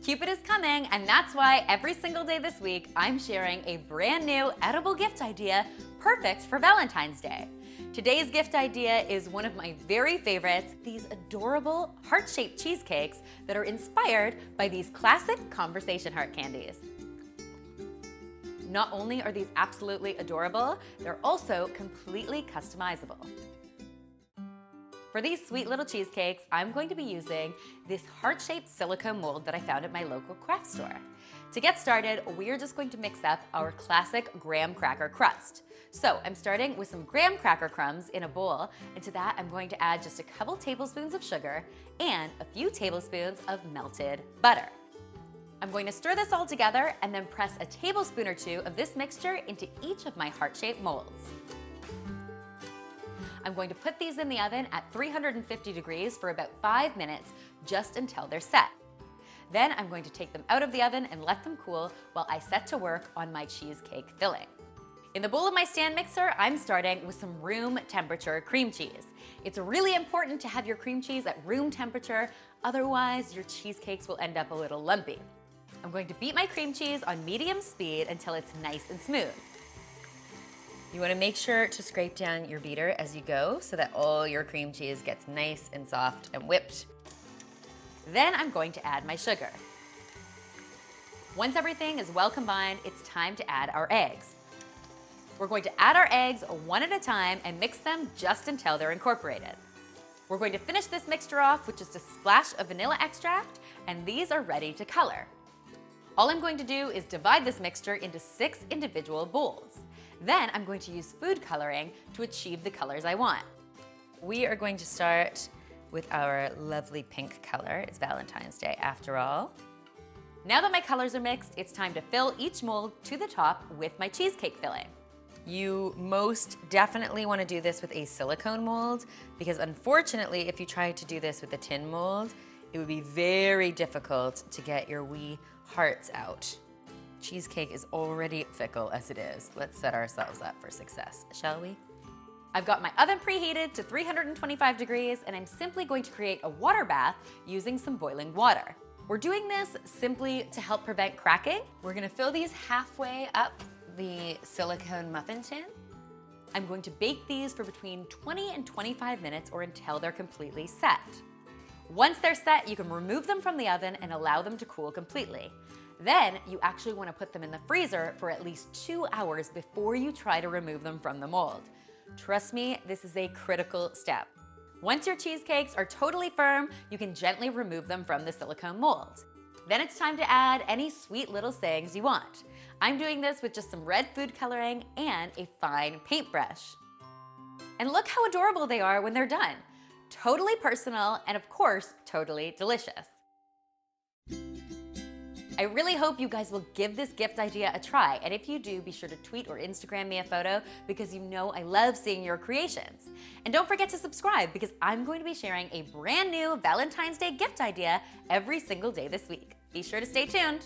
Cupid is coming, and that's why every single day this week, I'm sharing a brand new edible gift idea perfect for Valentine's Day. Today's gift idea is one of my very favorites, these adorable heart-shaped cheesecakes that are inspired by these classic conversation heart candies. Not only are these absolutely adorable, they're also completely customizable. For these sweet little cheesecakes, I'm going to be using this heart-shaped silicone mold that I found at my local craft store. To get started, we're just going to mix up our classic graham cracker crust. So I'm starting with some graham cracker crumbs in a bowl, and to that I'm going to add just a couple tablespoons of sugar and a few tablespoons of melted butter. I'm going to stir this all together and then press a tablespoon or two of this mixture into each of my heart-shaped molds. I'm going to put these in the oven at 350 degrees for about 5 minutes, just until they're set. Then I'm going to take them out of the oven and let them cool while I set to work on my cheesecake filling. In the bowl of my stand mixer, I'm starting with some room temperature cream cheese. It's really important to have your cream cheese at room temperature, otherwise your cheesecakes will end up a little lumpy. I'm going to beat my cream cheese on medium speed until it's nice and smooth. You want to make sure to scrape down your beater as you go so that all your cream cheese gets nice and soft and whipped. Then I'm going to add my sugar. Once everything is well combined, it's time to add our eggs. We're going to add our eggs one at a time and mix them just until they're incorporated. We're going to finish this mixture off with just a splash of vanilla extract, and these are ready to color. All I'm going to do is divide this mixture into 6 individual bowls. Then I'm going to use food coloring to achieve the colors I want. We are going to start with our lovely pink color. It's Valentine's Day after all. Now that my colors are mixed, it's time to fill each mold to the top with my cheesecake filling. You most definitely want to do this with a silicone mold because unfortunately, if you try to do this with a tin mold, it would be very difficult to get your wee hearts out. Cheesecake is already fickle as it is. Let's set ourselves up for success, shall we? I've got my oven preheated to 325 degrees, and I'm simply going to create a water bath using some boiling water. We're doing this simply to help prevent cracking. We're gonna fill these halfway up the silicone muffin tin. I'm going to bake these for between 20 and 25 minutes or until they're completely set. Once they're set, you can remove them from the oven and allow them to cool completely. Then you actually want to put them in the freezer for at least 2 hours before you try to remove them from the mold. Trust me, this is a critical step. Once your cheesecakes are totally firm, you can gently remove them from the silicone mold. Then it's time to add any sweet little sayings you want. I'm doing this with just some red food coloring and a fine paintbrush. And look how adorable they are when they're done. Totally personal and of course, totally delicious. I really hope you guys will give this gift idea a try, and if you do, be sure to tweet or Instagram me a photo because you know I love seeing your creations. And don't forget to subscribe because I'm going to be sharing a brand new Valentine's Day gift idea every single day this week. Be sure to stay tuned.